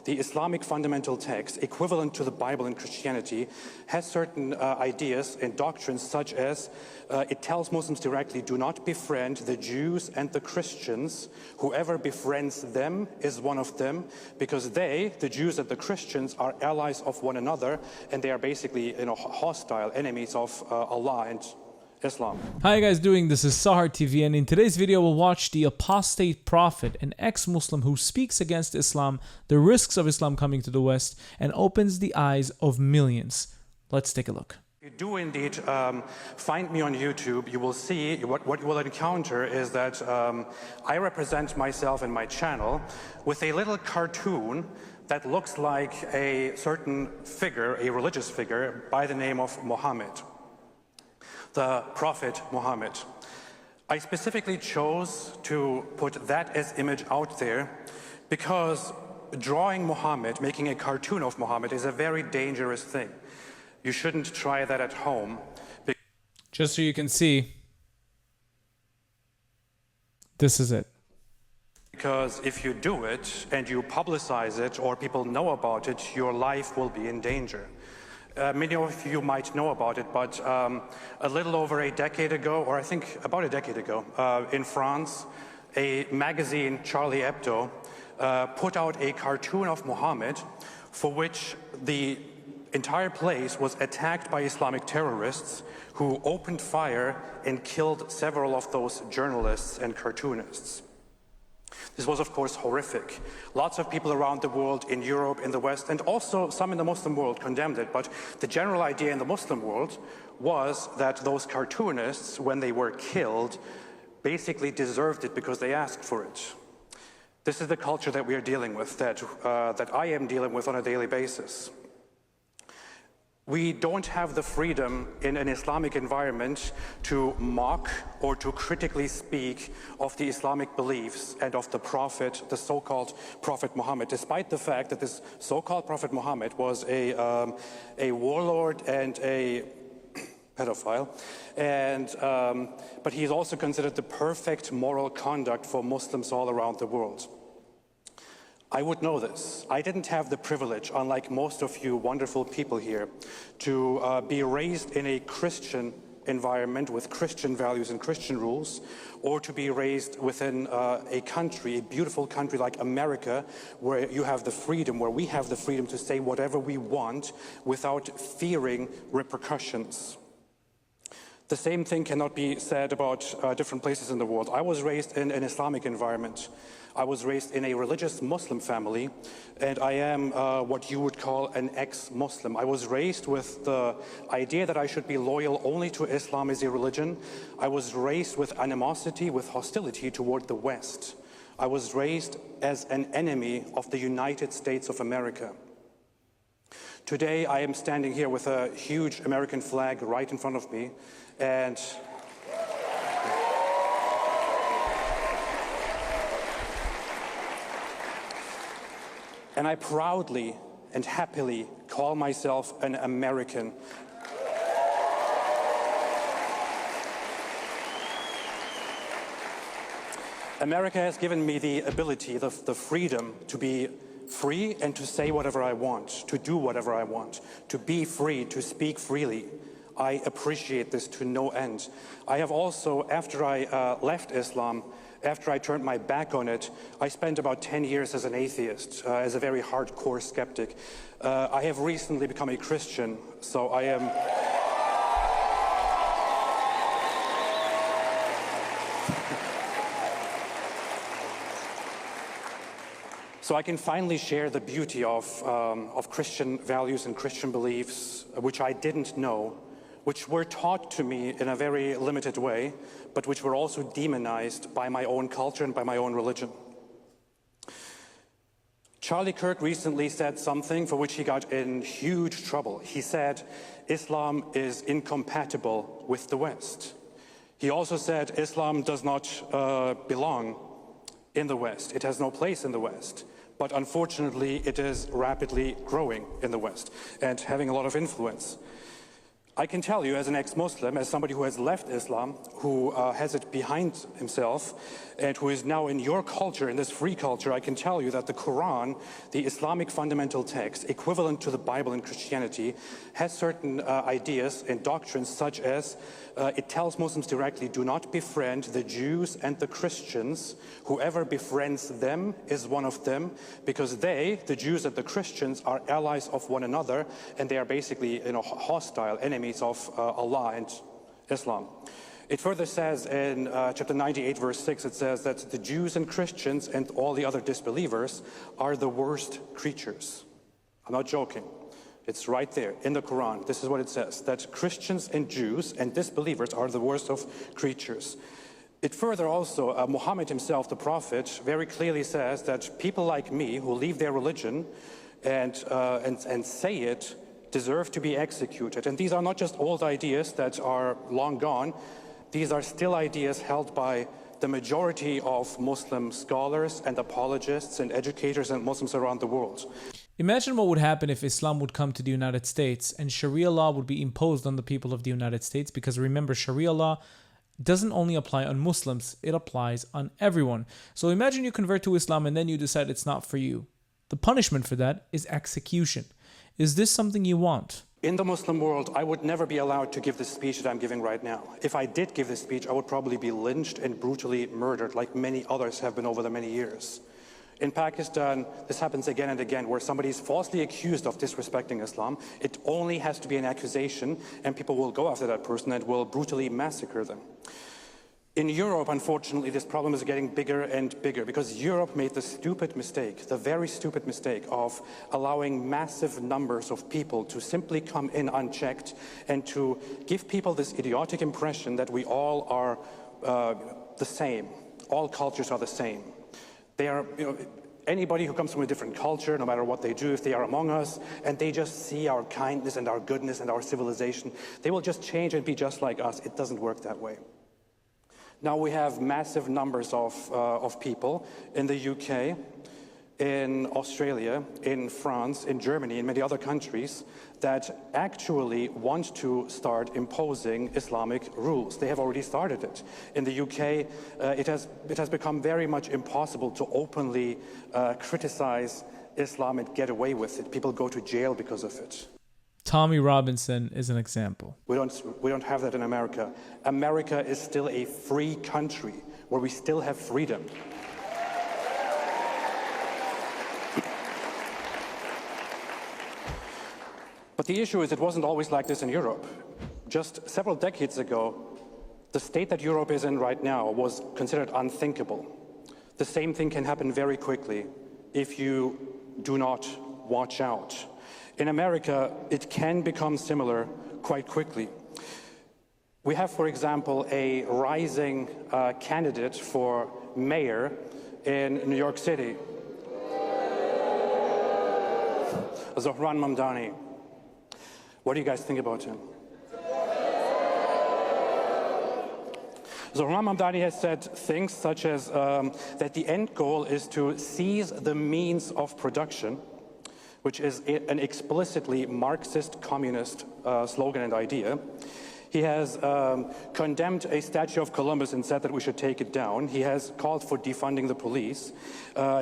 the Islamic fundamental text, equivalent to the Bible in Christianity, has certain ideas and doctrines such as it tells Muslims directly, do not befriend the Jews and the Christians. Whoever befriends them is one of them, because they, the Jews and the Christians, are allies of one another, and they are basically, hostile enemies of Allah and Islam. How you guys doing? This is Sahar TV, and in today's video we'll watch the Apostate Prophet, an ex-Muslim who speaks against Islam, the risks of Islam coming to the West, and opens the eyes of millions. Let's take a look. If you do indeed find me on YouTube, you will see, what you will encounter is that I represent myself and my channel with a little cartoon that looks like a certain figure, a religious figure, by the name of Muhammad, the Prophet Muhammad. I specifically chose to put that as image out there because drawing Muhammad, making a cartoon of Muhammad, is a very dangerous thing. You shouldn't try that at home. Just so you can see, this is it. Because if you do it and you publicize it or people know about it, your life will be in danger. Many of you might know about it, but a little over a decade ago, or I think about a decade ago, in France, a magazine, Charlie Hebdo, put out a cartoon of Muhammad for which the entire place was attacked by Islamic terrorists who opened fire and killed several of those journalists and cartoonists. This was, of course, horrific. Lots of people around the world, in Europe, in the West, and also some in the Muslim world condemned it. But the general idea in the Muslim world was that those cartoonists, when they were killed, basically deserved it because they asked for it. This is the culture that we are dealing with, that I am dealing with on a daily basis. We don't have the freedom in an Islamic environment to mock or to critically speak of the Islamic beliefs and of the Prophet, the so-called Prophet Muhammad, despite the fact that this so-called Prophet Muhammad was a warlord and a pedophile, but he is also considered the perfect moral conduct for Muslims all around the world. I would know this. I didn't have the privilege, unlike most of you wonderful people here, to be raised in a Christian environment with Christian values and Christian rules, or to be raised within a country, a beautiful country like America, where you have the freedom, where we have the freedom to say whatever we want without fearing repercussions. The same thing cannot be said about different places in the world. I was raised in an Islamic environment. I was raised in a religious Muslim family, and I am what you would call an ex-Muslim. I was raised with the idea that I should be loyal only to Islam as a religion. I was raised with animosity, with hostility toward the West. I was raised as an enemy of the United States of America. Today, I am standing here with a huge American flag right in front of me, and I proudly and happily call myself an American. America has given me the ability, the freedom to be free and to say whatever I want, to do whatever I want, to be free, to speak freely. I appreciate this to no end. I have also, after I left Islam, after I turned my back on it, I spent about 10 years as an atheist, as a very hardcore skeptic. I have recently become a Christian, so I am... So I can finally share the beauty of Christian values and Christian beliefs, which I didn't know, which were taught to me in a very limited way, but which were also demonized by my own culture and by my own religion. Charlie Kirk recently said something for which he got in huge trouble. He said, Islam is incompatible with the West. He also said Islam does not belong in the West. It has no place in the West. But unfortunately, it is rapidly growing in the West and having a lot of influence. I can tell you as an ex-Muslim, as somebody who has left Islam, who has it behind himself, and who is now in your culture, in this free culture, I can tell you that the Quran, the Islamic fundamental text, equivalent to the Bible in Christianity, has certain ideas and doctrines such as it tells Muslims directly, do not befriend the Jews and the Christians. Whoever befriends them is one of them, because they, the Jews and the Christians, are allies of one another, and they are basically, hostile enemies of Allah and Islam. It further says in chapter 98, verse 6, it says that the Jews and Christians and all the other disbelievers are the worst creatures. I'm not joking. It's right there in the Quran. This is what it says, that Christians and Jews and disbelievers are the worst of creatures. It further also, Muhammad himself, the Prophet, very clearly says that people like me who leave their religion and say it deserve to be executed. And these are not just old ideas that are long gone. These are still ideas held by the majority of Muslim scholars and apologists and educators and Muslims around the world. Imagine what would happen if Islam would come to the United States and Sharia law would be imposed on the people of the United States, because remember, Sharia law doesn't only apply on Muslims, it applies on everyone. So imagine you convert to Islam and then you decide it's not for you. The punishment for that is execution. Is this something you want? In the Muslim world, I would never be allowed to give the speech that I'm giving right now. If I did give this speech, I would probably be lynched and brutally murdered, like many others have been over the many years. In Pakistan, this happens again and again, where somebody is falsely accused of disrespecting Islam. It only has to be an accusation, and people will go after that person and will brutally massacre them. In Europe, unfortunately, this problem is getting bigger and bigger, because Europe made the stupid mistake, the very stupid mistake of allowing massive numbers of people to simply come in unchecked and to give people this idiotic impression that we all are the same. All cultures are the same. They are, anybody who comes from a different culture, no matter what they do, if they are among us, and they just see our kindness and our goodness and our civilization, they will just change and be just like us. It doesn't work that way. Now we have massive numbers of people in the UK, in Australia, in France, in Germany, in many other countries that actually want to start imposing Islamic rules. They have already started it. In the UK, it has become very much impossible to openly criticize Islam and get away with it. People go to jail because of it. Tommy Robinson is an example. We don't have that in America. America is still a free country where we still have freedom. But the issue is, it wasn't always like this in Europe. Just several decades ago, the state that Europe is in right now was considered unthinkable. The same thing can happen very quickly if you do not watch out. In America, it can become similar quite quickly. We have, for example, a rising candidate for mayor in New York City, Zohran Mamdani. What do you guys think about him? Zohran Mamdani has said things such as that the end goal is to seize the means of production, which is an explicitly Marxist communist slogan and idea. He has condemned a statue of Columbus and said that we should take it down. He has called for defunding the police.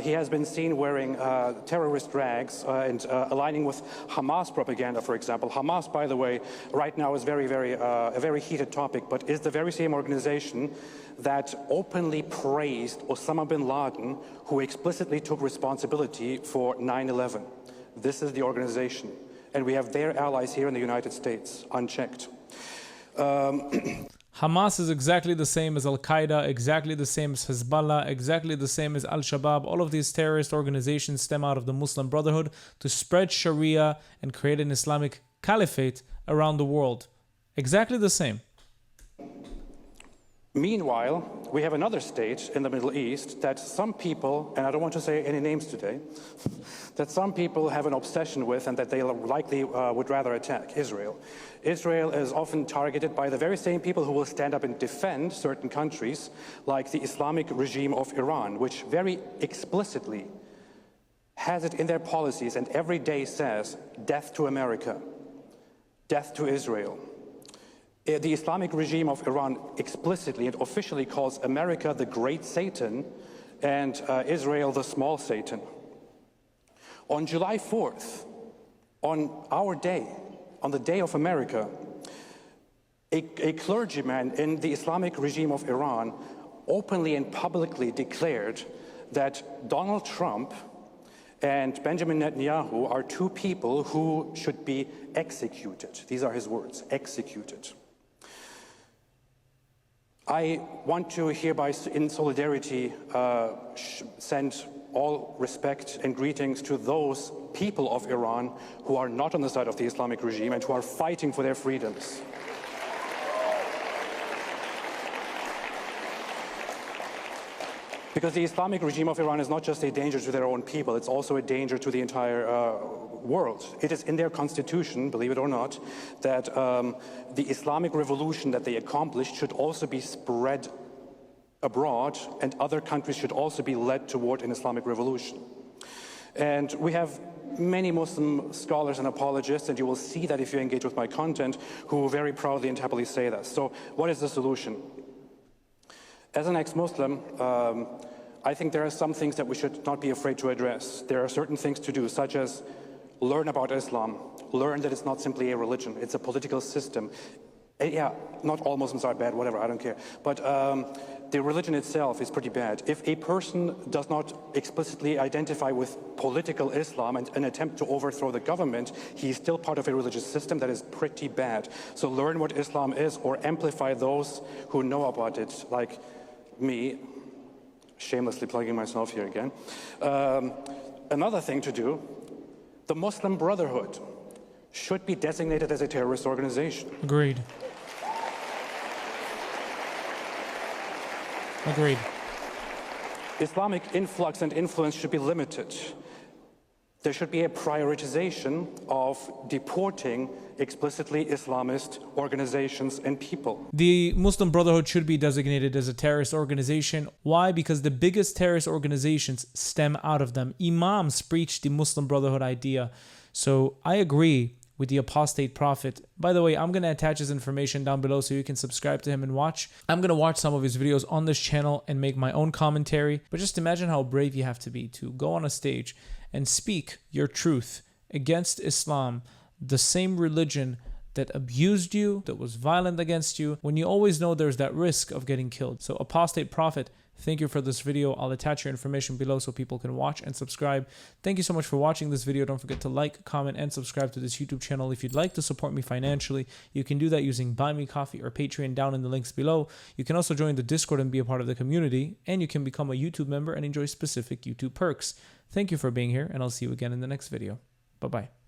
He has been seen wearing terrorist rags and aligning with Hamas propaganda, for example. Hamas, by the way, right now is a very heated topic, but is the very same organization that openly praised Osama bin Laden, who explicitly took responsibility for 9/11. This is the organization, and we have their allies here in the United States, unchecked. Hamas is exactly the same as Al-Qaeda, exactly the same as Hezbollah, exactly the same as Al-Shabaab. All of these terrorist organizations stem out of the Muslim Brotherhood to spread Sharia and create an Islamic caliphate around the world. Exactly the same. Meanwhile, we have another state in the Middle East that some people, and I don't want to say any names today, that some people have an obsession with and that they likely would rather attack, Israel. Israel is often targeted by the very same people who will stand up and defend certain countries, like the Islamic regime of Iran, which very explicitly has it in their policies and every day says, death to America, death to Israel. The Islamic regime of Iran explicitly and officially calls America the great Satan and Israel the small Satan. On July 4th, on our day, on the day of America, a clergyman in the Islamic regime of Iran openly and publicly declared that Donald Trump and Benjamin Netanyahu are two people who should be executed. These are his words, executed. I want to hereby, in solidarity, send all respect and greetings to those people of Iran who are not on the side of the Islamic regime and who are fighting for their freedoms. Because the Islamic regime of Iran is not just a danger to their own people, it's also a danger to the entire world. It is in their constitution, believe it or not, that the Islamic revolution that they accomplished should also be spread abroad, and other countries should also be led toward an Islamic revolution. And we have many Muslim scholars and apologists, and you will see that if you engage with my content, who very proudly and happily say this. So what is the solution? As an ex-Muslim, I think there are some things that we should not be afraid to address. There are certain things to do, such as learn about Islam, learn that it's not simply a religion, it's a political system. Yeah, not all Muslims are bad, whatever, I don't care. But the religion itself is pretty bad. If a person does not explicitly identify with political Islam and an attempt to overthrow the government, he is still part of a religious system that is pretty bad. So learn what Islam is, or amplify those who know about it, like me, shamelessly plugging myself here again. Another thing to do, the Muslim Brotherhood should be designated as a terrorist organization. Agreed. Agreed. Islamic influx and influence should be limited. There should be a prioritization of deporting explicitly Islamist organizations and people. The Muslim Brotherhood should be designated as a terrorist organization. Why? Because the biggest terrorist organizations stem out of them. Imams preach the Muslim Brotherhood idea. So I agree with the Apostate Prophet. By the way, I'm going to attach his information down below so you can subscribe to him and watch. I'm going to watch some of his videos on this channel and make my own commentary. But just imagine how brave you have to be to go on a stage and speak your truth against Islam, the same religion that abused you, that was violent against you, when you always know there's that risk of getting killed. So Apostate Prophet, thank you for this video. I'll attach your information below so people can watch and subscribe. Thank you so much for watching this video. Don't forget to like, comment, and subscribe to this YouTube channel. If you'd like to support me financially, you can do that using Buy Me Coffee or Patreon down in the links below. You can also join the Discord and be a part of the community, and you can become a YouTube member and enjoy specific YouTube perks. Thank you for being here, and I'll see you again in the next video. Bye-bye.